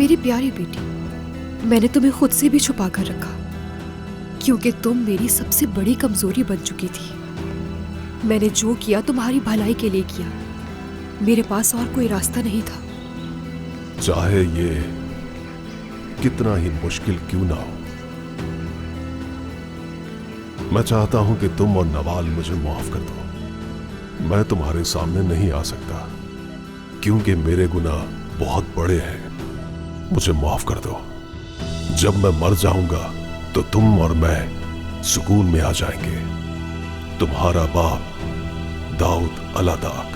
मेरी प्यारी बेटी, मैंने तुम्हें खुद से भी छुपा कर रखा, क्योंकि तुम मेरी सबसे बड़ी कमजोरी बन चुकी थी। मैंने जो किया तुम्हारी भलाई के लिए किया, मेरे पास और कोई रास्ता नहीं था। चाहे ये कितना ही मुश्किल क्यों ना हो, मैं चाहता हूं कि तुम और नवाल मुझे माफ कर दो। मैं तुम्हारे सामने नहीं आ सकता क्योंकि मेरे गुनाह बहुत बड़े हैं। मुझे माफ कर दो। जब मैं मर जाऊंगा तो तुम और मैं सुकून में आ जाएंगे। तुम्हारा बाप दाऊद अलादाक।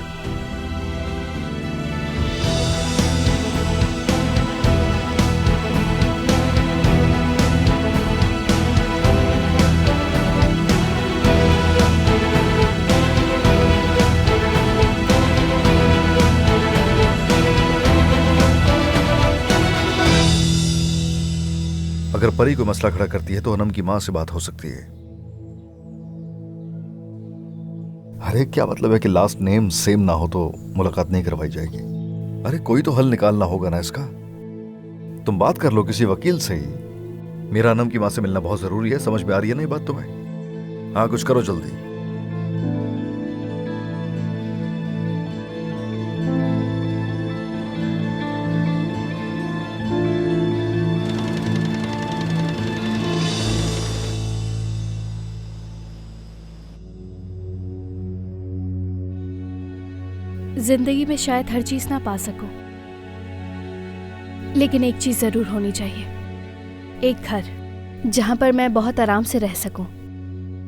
अगर परी कोई मसला खड़ा करती है तो अनम की मां से बात हो सकती है। अरे क्या मतलब है कि लास्ट नेम सेम ना हो तो मुलाकात नहीं करवाई जाएगी? अरे कोई तो हल निकालना होगा ना इसका। तुम बात कर लो किसी वकील से ही। मेरा अनम की मां से मिलना बहुत जरूरी है। समझ में आ रही है ना ये बात तुम्हें? हाँ, कुछ करो जल्दी। जिंदगी में शायद हर चीज ना पा सकूं, लेकिन एक चीज जरूर होनी चाहिए, एक घर जहां पर मैं बहुत आराम से रह सकूं।